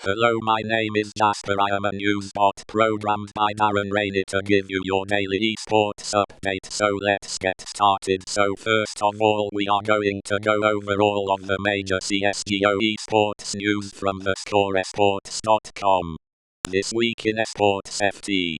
Hello, my name is Jasper. I am a news bot programmed by Darren to give you your daily eSports update. So let's get started. So first of all, we are going to go over all of the major CSGO eSports news from the scoresports.com. This week in eSports FT.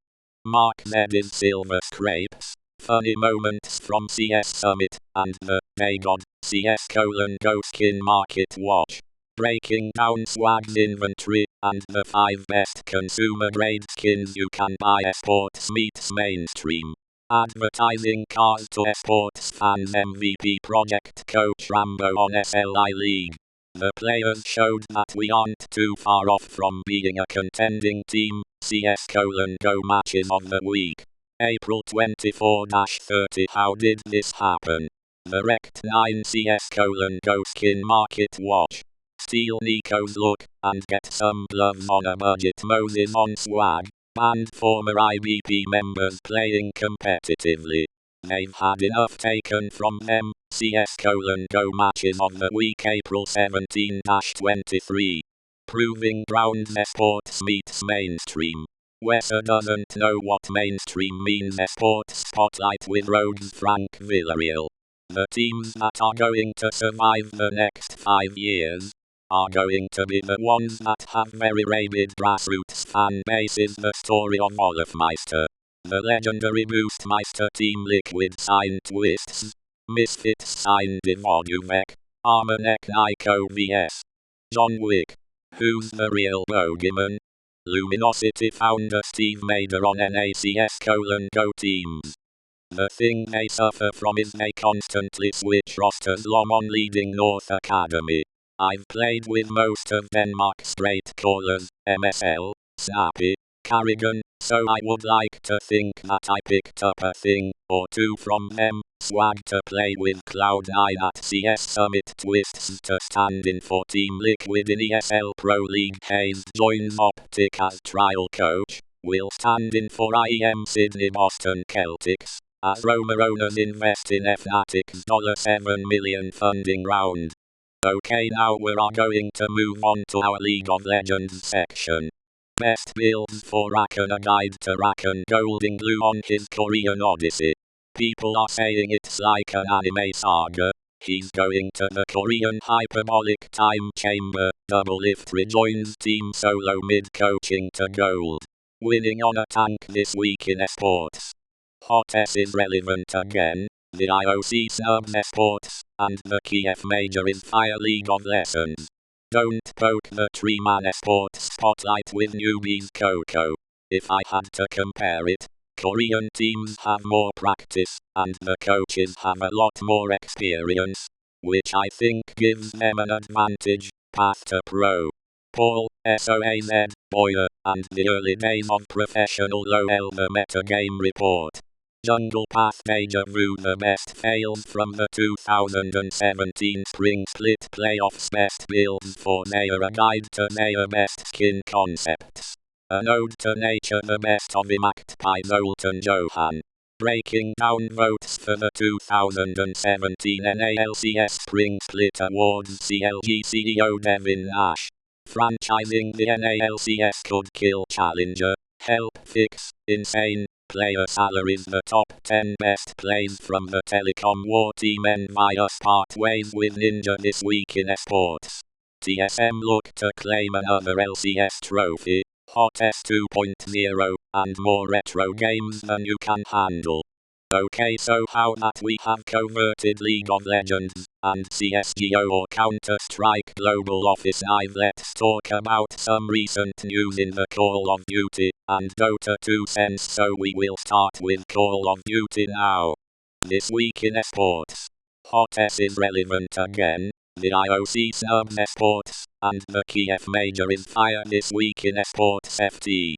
MarkZ is silver scrapes. Funny moments from CS Summit, and the Daigod CS::Go Skin MarketWatch. Breaking down Swag's inventory, and the 5 best consumer-grade skins you can buy. Esports meets mainstream. Advertising cars to esports fans. MVP project coach Rambo on SLI League. The players showed that we aren't too far off from being a contending team. CS::Go matches of the week. April 24-30. How did this happen? The Rect 9 CS::Go Skin MarketWatch. Steal Niko's look, and get some gloves on a budget. Moses on Swag. Banned former IBP members playing competitively. They've had enough taken from them. CS::Go matches of the week. April 17-23. Proving grounds. Esports meets mainstream. WESA doesn't know what mainstream means. Esports spotlight with Rogues Frank Villarreal. The teams that are going to survive the next 5 years are going to be the ones that have very rabid grassroots fan bases. The story of Olafmeister. The legendary Boostmeister team. Liquid signed Twists. Misfits signed Daigod. Armanek Niko vs. John Wick. Who's the real bogeyman? Luminosity founder Steve Mader on NACS::Go teams. The thing they suffer from is they constantly switch rosters. On leading North Academy. I've played with most of Denmark's straight callers, MSL, Snappy, Carrigan, so I would like to think that I picked up a thing or two from them. Swag to play with Cloud9 at CS Summit. Twists to stand in for Team Liquid in ESL Pro League. Hayes joins Optic as trial coach. Will stand in for IEM Sydney Boston Celtics, as Roma owners invest in Fnatic's $7 million funding round. Okay, now we are going to move on to our League of Legends section. Best builds for Rakan. A guide to Rakan Golding Glue on his Korean Odyssey. People are saying it's like an anime saga. He's going to the Korean hyperbolic time chamber. Double lift rejoins team solo mid coaching to gold. Winning on a tank this week in esports. Hot S is relevant again. The IOC snubs esports, and the Kiev major is fire. League of Legends. Don't poke the tree, man. Esports spotlight with newbies. Coco. If I had to compare it, Korean teams have more practice, and the coaches have a lot more experience, which I think gives them an advantage. Path to pro. Paul, SOAZ, Boyer, and the early days of professional LoL. The metagame report. Jungle Path Deja Vu. The best fails from the 2017 Spring Split Playoffs. Best builds for Nair. A guide to their best skin concepts. An ode to nature. The best of Impact by Zoltan Johan. Breaking down votes for the 2017 NALCS Spring Split Awards. CLG CEO Devin Nash. Franchising the NALCS could kill Challenger. Help fix insane player salaries. The top 10 best plays from the Telecom War team end via part ways with Ninja this week in esports. TSM look to claim another LCS trophy. Hot S 2.0, and more retro games than you can handle. Okay, so how that we have converted League of Legends and CSGO or Counter-Strike Global Offensive. Let's talk about some recent news in the Call of Duty and Dota 2 sense. So we will start with Call of Duty now. This week in esports. Hot S is relevant again. The IOC snubs esports, and the Kiev major is fire this week in esports FT.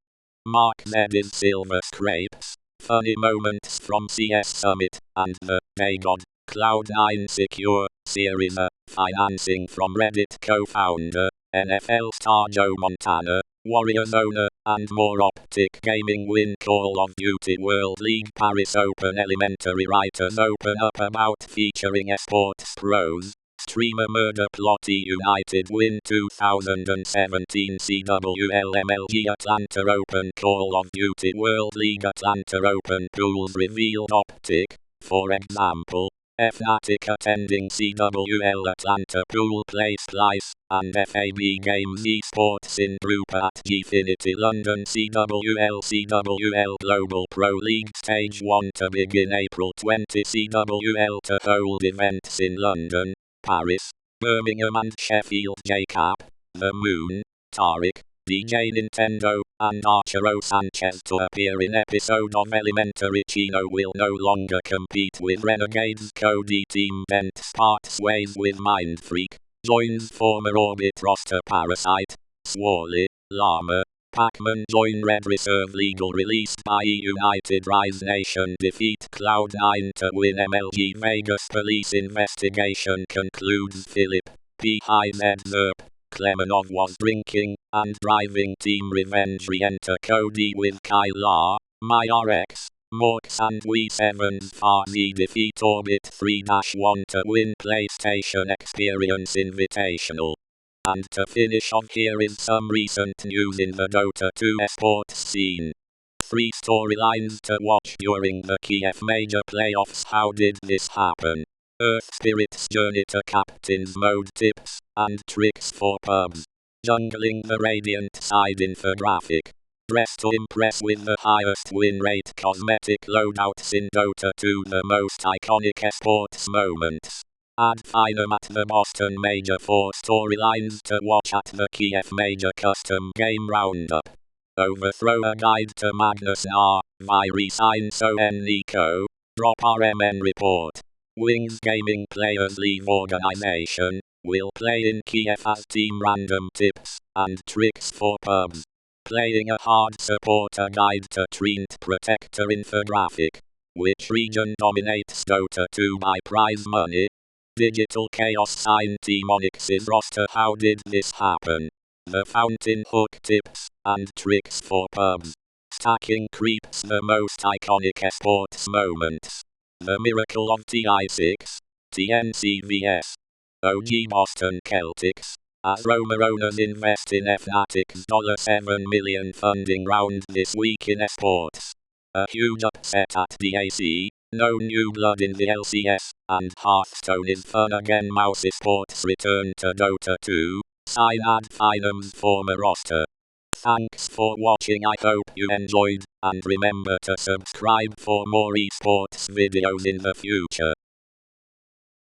MarkZ is silver scrapes. Funny moments from CS Summit, and the Daigod Cloud9 secure series. Financing from Reddit co-founder, NFL star Joe Montana, Warriors owner, and more. Optic Gaming win Call of Duty World League Paris Open. Elementary writers open up about featuring esports pros. Streamer murder plot. United win 2017 CWL MLG Atlanta Open. Call of Duty World League Atlanta Open pools revealed. Optic, for example, Fnatic attending CWL Atlanta pool place twice, and FAB Games eSports in group at Gfinity London CWL Global Pro League Stage 1 to begin April 20. CWL to hold events in London, Paris, Birmingham and Sheffield. JCap, The Moon, Tariq, DJ Nintendo, and Archero Sanchez to appear in episode of Elementary. Chino will no longer compete with Renegades. Cody team Bent parts ways with Mindfreak, joins former Orbit roster Parasite, Swally, Llama, Pac-Man join Red Reserve. Legal released by United Rise Nation defeat Cloud9 to win MLG Vegas. Police investigation concludes. Philip, PIZ Zerp, Klemenov was drinking and driving. Team Revenge re-enter Cody with Kyla, MyRX, Morks and We7's Farzi defeat Orbit 3-1 to win PlayStation Experience Invitational. And to finish off, here is some recent news in the Dota 2 esports scene. 3 storylines to watch during the Kiev Major Playoffs. How did this happen? Earth Spirit's journey to Captain's Mode tips and tricks for pubs. Jungling the Radiant side infographic. Dress to impress with the highest win rate cosmetic loadouts in Dota 2. The most iconic esports moments. Ad Finum at the Boston Major. 4 storylines to watch at the Kiev Major Custom Game Roundup. Overthrower guide to Magnus R. Resign so Niko. Drop RMN report. Wings Gaming players leave organization. Will play in Kiev as team. Random tips and tricks for pubs. Playing a hard supporter guide to Treant Protector infographic. Which region dominates Dota 2 by prize money? Digital Chaos sign Team Onyx's roster. How did this happen? The Fountain Hook tips and tricks for pubs. Stacking creeps. The most iconic esports moments. The miracle of TI6, TNCVS. OG Boston Celtics. As Roma owners invest in Fnatic's $7 million funding round this week in esports. A huge upset at DAC, no new blood in the LCS, and Hearthstone is fun again. Mouse Esports return to Dota 2, sign Ad Finum's former roster. Thanks for watching, I hope you enjoyed, and remember to subscribe for more esports videos in the future.